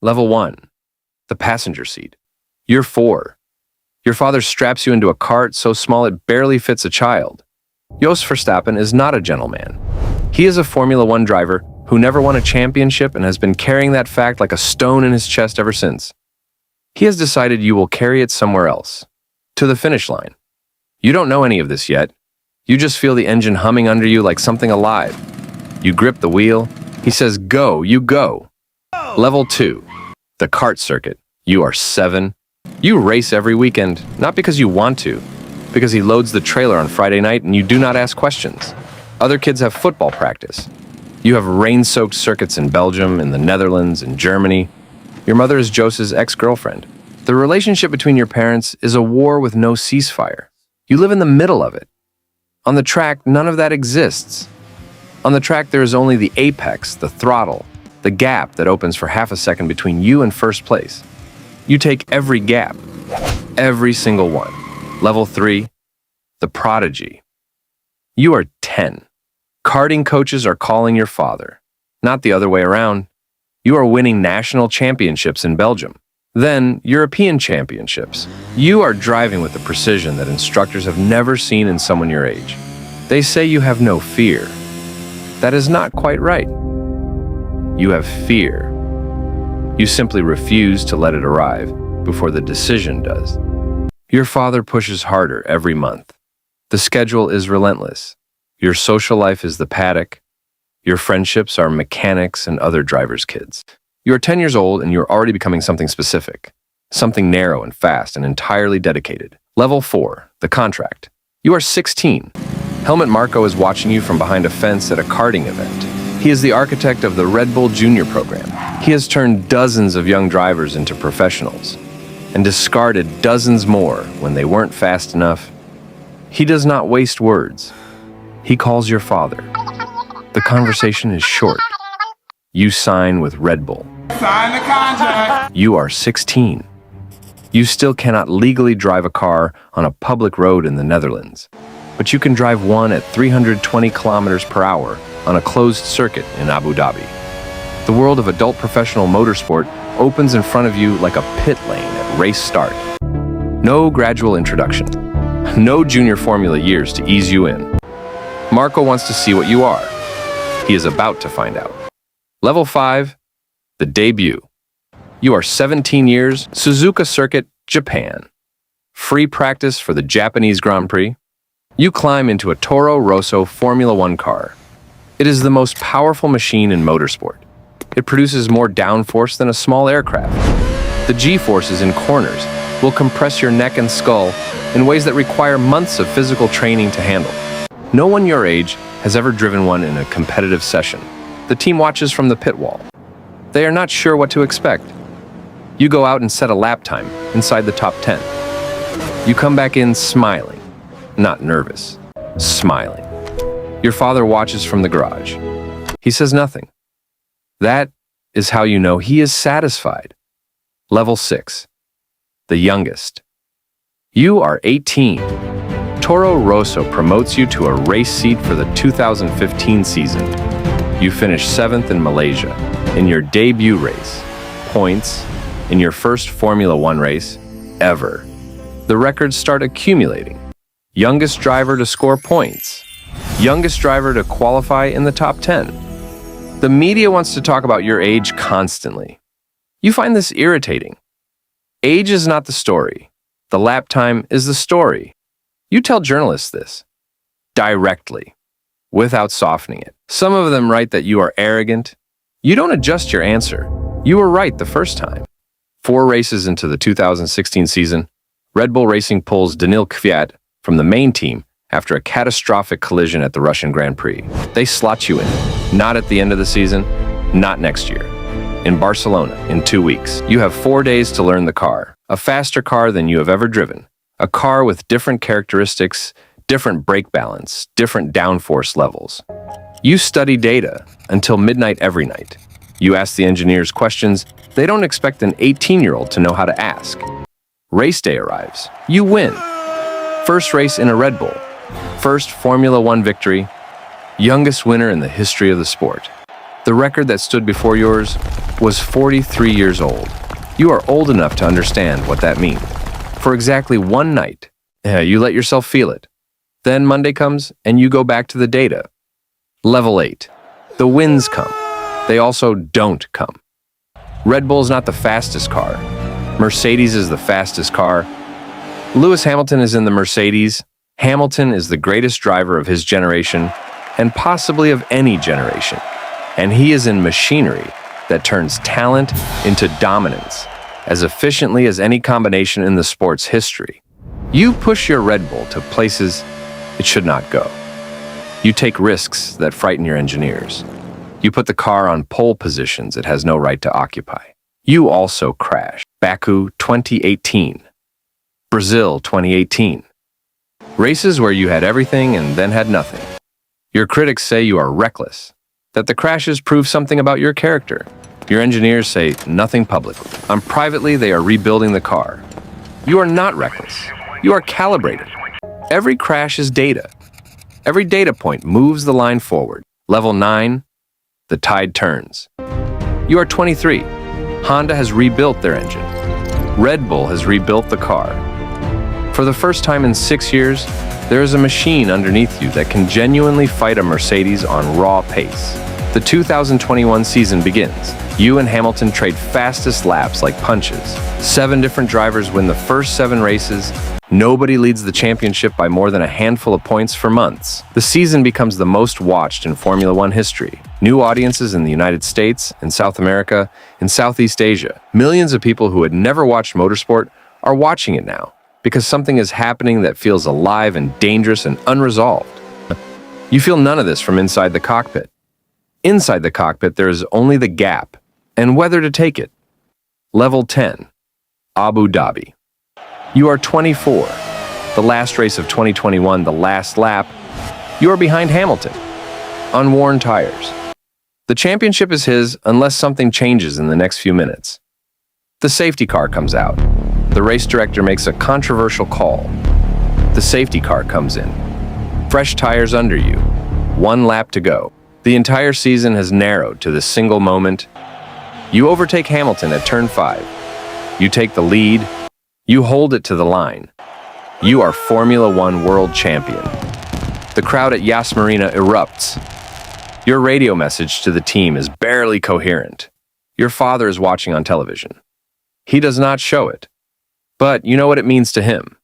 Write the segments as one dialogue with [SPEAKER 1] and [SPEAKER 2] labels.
[SPEAKER 1] Level 1. The passenger seat. You're 4. Your father straps you into a cart so small it barely fits a child. Max Verstappen is not a gentleman. He is a Formula One driver who never won a championship and has been carrying that fact like a stone in his chest ever since. He has decided you will carry it somewhere else, to the finish line. You don't know any of this yet. You just feel the engine humming under you like something alive. You grip the wheel. He says, go, you go. Level 2. The kart circuit. You are 7. You race every weekend, not because you want to, because he loads the trailer on Friday night and you do not ask questions. Other kids have football practice. You have rain-soaked circuits in Belgium, in the Netherlands, in Germany. Your mother is Jose's ex-girlfriend. The relationship between your parents is a war with no ceasefire. You live in the middle of it. On the track, none of that exists. On the track, there is only the apex, the throttle, the gap that opens for half a second between you and first place. You take every gap, every single one. Level 3, the prodigy. You are 10. Karting coaches are calling your father, not the other way around. You are winning national championships in Belgium, then European championships. You are driving with a precision that instructors have never seen in someone your age. They say you have no fear. That is not quite right. You have fear. You simply refuse to let it arrive before the decision does. Your father pushes harder every month. The schedule is relentless. Your social life is the paddock. Your friendships are mechanics and other drivers' kids. You are 10 years old and you're already becoming something specific, something narrow and fast and entirely dedicated. Level 4, the contract. You are 16. Helmut Marko is watching you from behind a fence at a karting event. He is the architect of the Red Bull Junior program. He has turned dozens of young drivers into professionals and discarded dozens more when they weren't fast enough. He does not waste words. He calls your father. The conversation is short. You sign with Red Bull.
[SPEAKER 2] Sign the contract.
[SPEAKER 1] You are 16. You still cannot legally drive a car on a public road in the Netherlands, but you can drive one at 320 kilometers per hour on a closed circuit in Abu Dhabi. The world of adult professional motorsport opens in front of you like a pit lane at race start. No gradual introduction. No junior formula years to ease you in. Marko wants to see what you are. He is about to find out. Level 5, the debut. You are 17 years, Suzuka Circuit, Japan. Free practice for the Japanese Grand Prix. You climb into a Toro Rosso Formula One car. It is the most powerful machine in motorsport. It produces more downforce than a small aircraft. The G-forces in corners will compress your neck and skull in ways that require months of physical training to handle. No one your age has ever driven one in a competitive session. The team watches from the pit wall. They are not sure what to expect. You go out and set a lap time inside the top 10. You come back in smiling, not nervous, smiling. Your father watches from the garage. He says nothing. That is how you know he is satisfied. Level 6, the youngest. You are 18. Toro Rosso promotes you to a race seat for the 2015 season. You finish 7th in Malaysia in your debut race. Points in your first Formula One race ever. The records start accumulating. Youngest driver to score points. Youngest driver to qualify in the top 10. The media wants to talk about your age constantly. You find this irritating. Age is not the story. The lap time is the story. You tell journalists this directly, without softening it. Some of them write that you are arrogant. You don't adjust your answer. You were right the first time. 4 races into the 2016 season, Red Bull Racing pulls Daniil Kvyat from the main team after a catastrophic collision at the Russian Grand Prix. They slot you in, not at the end of the season, not next year. In Barcelona, in 2 weeks, you have 4 days to learn the car, a faster car than you have ever driven, a car with different characteristics, different brake balance, different downforce levels. You study data until midnight every night. You ask the engineers questions they don't expect an 18-year-old to know how to ask. Race day arrives. You win. First race in a Red Bull. First Formula One victory. Youngest winner in the history of the sport. The record that stood before yours was 43 years old. You are old enough to understand what that means. For exactly one night, you let yourself feel it. Then Monday comes and you go back to the data. Level 8. The wins come. They also don't come. Red Bull's not the fastest car. Mercedes is the fastest car. Lewis Hamilton is in the Mercedes. Hamilton is the greatest driver of his generation and possibly of any generation. And he is in machinery that turns talent into dominance as efficiently as any combination in the sport's history. You push your Red Bull to places it should not go. You take risks that frighten your engineers. You put the car on pole positions it has no right to occupy. You also crash. Baku 2018. Brazil 2018. Races where you had everything and then had nothing. Your critics say you are reckless, that the crashes prove something about your character. Your engineers say nothing publicly. Privately, they are rebuilding the car. You are not reckless. You are calibrated. Every crash is data. Every data point moves the line forward. Level 9, the tide turns. You are 23. Honda has rebuilt their engine. Red Bull has rebuilt the car. For the first time in 6 years, there is a machine underneath you that can genuinely fight a Mercedes on raw pace. The 2021 season begins. You and Hamilton trade fastest laps like punches. 7 different drivers win the first 7 races. Nobody leads the championship by more than a handful of points for months. The season becomes the most watched in Formula One history. New audiences in the United States, in South America, in Southeast Asia. Millions of people who had never watched motorsport are watching it now because something is happening that feels alive and dangerous and unresolved. You feel none of this from inside the cockpit. Inside the cockpit, there is only the gap and whether to take it. Level 10, Abu Dhabi. You are 24. The last race of 2021, the last lap. You are behind Hamilton. Unworn tires. The championship is his unless something changes in the next few minutes. The safety car comes out. The race director makes a controversial call. The safety car comes in. Fresh tires under you. 1 lap to go. The entire season has narrowed to this single moment. You overtake Hamilton at turn 5. You take the lead. You hold it to the line. You are Formula One world champion. The crowd at Yas Marina erupts. Your radio message to the team is barely coherent. Your father is watching on television. He does not show it. But you know what it means to him.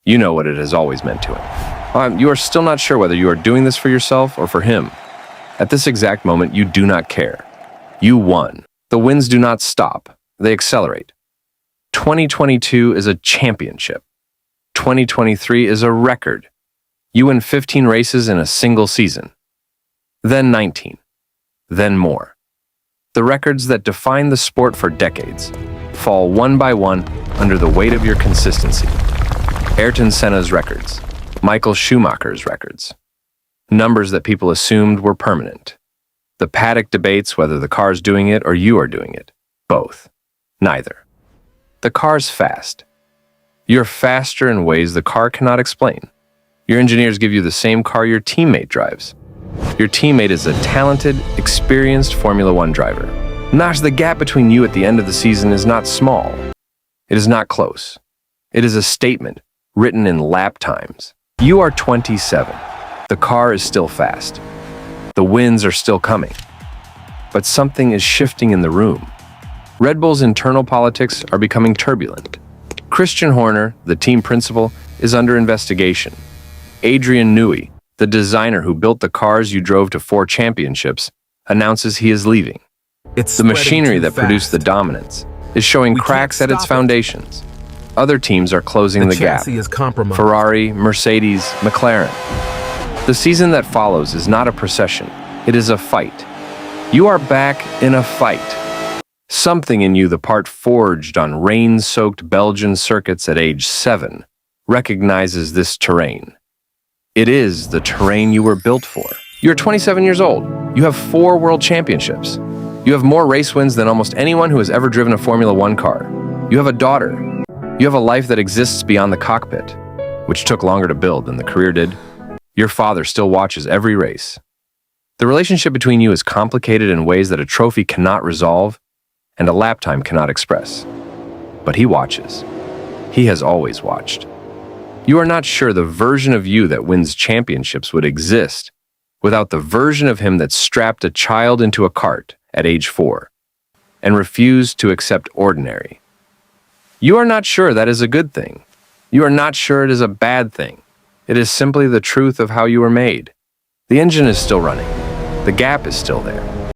[SPEAKER 1] You know what it has always meant to him. You are still not sure whether you are doing this for yourself or for him. At this exact moment, you do not care. You won. The wins do not stop. They accelerate. 2022 is a championship. 2023 is a record. You win 15 races in a single season. Then 19. Then more. The records that define the sport for decades fall one by one under the weight of your consistency. Ayrton Senna's records. Michael Schumacher's records. Numbers that people assumed were permanent. The paddock debates whether the car's doing it or you are doing it. Both. Neither. The car's fast. You're faster in ways the car cannot explain. Your engineers give you the same car your teammate drives. Your teammate is a talented, experienced Formula One driver. Nash, the gap between you at the end of the season is not small. It is not close. It is a statement written in lap times. You are 27. The car is still fast. The wins are still coming. But something is shifting in the room. Red Bull's internal politics are becoming turbulent. Christian Horner, the team principal, is under investigation. Adrian Newey, the designer who built the cars you drove to 4 championships, announces he is leaving.
[SPEAKER 3] It's
[SPEAKER 1] the machinery that
[SPEAKER 3] fast.
[SPEAKER 1] produced the dominance is showing cracks at its foundations. Other teams are closing the gap.
[SPEAKER 3] chassis is compromised.
[SPEAKER 1] Ferrari, Mercedes, McLaren. The season that follows is not a procession. It is a fight. You are back in a fight. Something in you, the part forged on rain-soaked Belgian circuits at age 7, recognizes this terrain. It is the terrain you were built for. You're 27 years old. You have 4 world championships. You have more race wins than almost anyone who has ever driven a Formula One car. You have a daughter. You have a life that exists beyond the cockpit, which took longer to build than the career did. Your father still watches every race. The relationship between you is complicated in ways that a trophy cannot resolve and a lap time cannot express. But he watches. He has always watched. You are not sure the version of you that wins championships would exist without the version of him that strapped a child into a cart at age 4 and refused to accept ordinary. You are not sure that is a good thing. You are not sure it is a bad thing. It is simply the truth of how you were made. The engine is still running. The gap is still there.